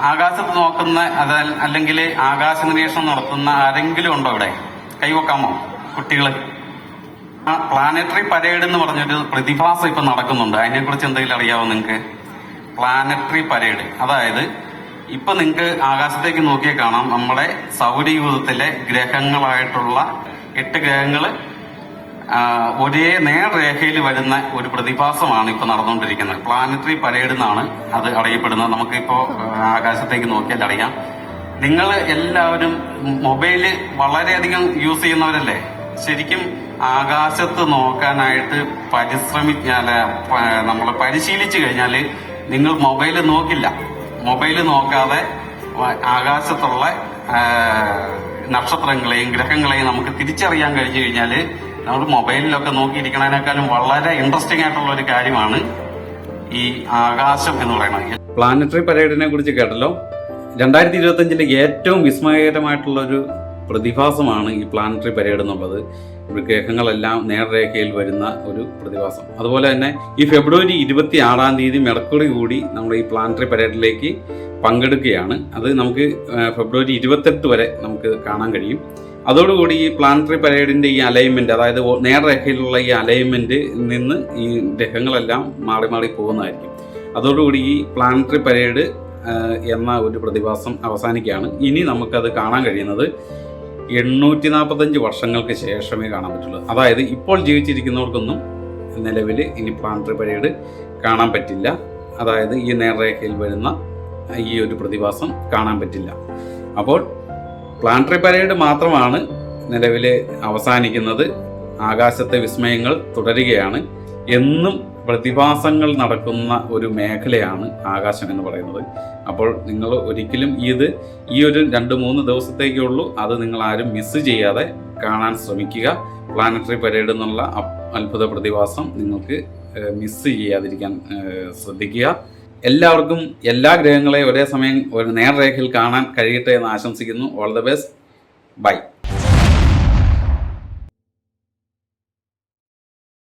ആകാശത്ത് നോക്കുന്ന അല്ലെങ്കിൽ ആകാശ നിരീക്ഷണം നടത്തുന്ന ആരെങ്കിലും ഉണ്ടോ ഇവിടെ? കൈവക്കാമോ കുട്ടികള്? പ്ലാനറ്ററി പരേഡ് എന്ന് പറഞ്ഞൊരു പ്രതിഭാസം ഇപ്പൊ നടക്കുന്നുണ്ട്. അതിനെക്കുറിച്ച് എന്തെങ്കിലും അറിയാവോ നിങ്ങൾക്ക്? പ്ലാനറ്ററി പരേഡ്, അതായത് ഇപ്പൊ നിങ്ങൾക്ക് ആകാശത്തേക്ക് നോക്കിയാൽ കാണാം, നമ്മുടെ സൗരയൂഥത്തിലെ ഗ്രഹങ്ങളായിട്ടുള്ള 8 ഗ്രഹങ്ങള് ഒരേ നേർരേഖയിൽ വരുന്ന ഒരു പ്രതിഭാസമാണ് ഇപ്പൊ നടന്നുകൊണ്ടിരിക്കുന്നത്. പ്ലാനറ്ററി പരേഡ് എന്നാണ് അത് അറിയപ്പെടുന്നത്. നമുക്കിപ്പോ ആകാശത്തേക്ക് നോക്കിയാൽ അറിയാം. നിങ്ങൾ എല്ലാവരും മൊബൈല് വളരെയധികം യൂസ് ചെയ്യുന്നവരല്ലേ? ശരിക്കും ആകാശത്ത് നോക്കാനായിട്ട് നമ്മൾ പരിശീലിച്ചു കഴിഞ്ഞാല് നിങ്ങൾ മൊബൈല് നോക്കില്ല. മൊബൈല് നോക്കാതെ ആകാശത്തുള്ള നക്ഷത്രങ്ങളെയും ഗ്രഹങ്ങളെയും നമുക്ക് തിരിച്ചറിയാൻ കഴിഞ്ഞു കഴിഞ്ഞാല് നമ്മൾ മൊബൈലിലൊക്കെ നോക്കിയിരിക്കുന്നതിനേക്കാളും വളരെ ഇൻട്രസ്റ്റിംഗ് ആയിട്ടുള്ള ഒരു കാര്യമാണ് ഈ ആകാശം എന്ന് പറയുന്നത്. പ്ലാനറ്ററി പരേഡിനെ കുറിച്ച് കേട്ടല്ലോ. 2025 ഏറ്റവും വിസ്മയകരമായിട്ടുള്ള ഒരു പ്രതിഭാസമാണ് ഈ പ്ലാനറ്ററി പരേഡ് എന്നുള്ളത്. ഗ്രഹങ്ങളെല്ലാം നേർരേഖയിൽ വരുന്ന ഒരു പ്രതിഭാസം. അതുപോലെ തന്നെ ഈ ഫെബ്രുവരി 26 മെർക്കുറി കൂടി നമ്മൾ ഈ പ്ലാനറ്ററി പരേഡിലേക്ക് പങ്കെടുക്കുകയാണ്. അത് നമുക്ക് ഫെബ്രുവരി 28 വരെ നമുക്ക് കാണാൻ കഴിയും. അതോടുകൂടി ഈ പ്ലാനറ്ററി പരേഡിന്റെ ഈ അലൈൻമെന്റ്, അതായത് നേർരേഖയിലുള്ള ഈ അലൈൻമെന്റ് നിന്ന് ഈ ഗ്രഹങ്ങളെല്ലാം മാറി മാറി പോകുന്നതായിരിക്കും. അതോടുകൂടി ഈ പ്ലാനറ്ററി പരേഡ് എന്ന ഒരു പ്രതിഭാസം അവസാനിക്കുകയാണ്. ഇനി നമുക്കത് കാണാൻ കഴിയുന്നത് 845 വർഷങ്ങൾക്ക് ശേഷമേ കാണാൻ പറ്റുള്ളൂ. അതായത് ഇപ്പോൾ ജീവിച്ചിരിക്കുന്നവർക്കൊന്നും നിലവിൽ ഇനി പ്ലാനറ്ററി പരേഡ് കാണാൻ പറ്റില്ല. അതായത് ഈ നേർരേഖയിൽ വരുന്ന ഈ ഒരു പ്രതിഭാസം കാണാൻ പറ്റില്ല. അപ്പോൾ പ്ലാനറ്ററി പരേഡ് മാത്രമാണ് നിലവിൽ അവസാനിക്കുന്നത്. ആകാശത്തെ വിസ്മയങ്ങൾ തുടരുകയാണ്. എന്നും പ്രതിഭാസങ്ങൾ നടക്കുന്ന ഒരു മേഖലയാണ് ആകാശം എന്ന് പറയുന്നത്. അപ്പോൾ നിങ്ങൾ ഒരിക്കലും ഈ ഒരു 2-3 ദിവസത്തേക്കുള്ളൂ. അത് നിങ്ങൾ ആരും മിസ് ചെയ്യാതെ കാണാൻ ശ്രമിക്കുക. പ്ലാനറ്ററി പരേഡ് എന്നുള്ള അത്ഭുത പ്രതിഭാസം നിങ്ങൾക്ക് മിസ് ചെയ്യാതിരിക്കാൻ ശ്രദ്ധിക്കുക. എല്ലാവർക്കും എല്ലാ ഗ്രഹങ്ങളെയും ഒരേ സമയം ഒരു നേർരേഖയിൽ കാണാൻ കഴിയട്ടെ എന്ന് ആശംസിക്കുന്നു. All the best. ബൈ.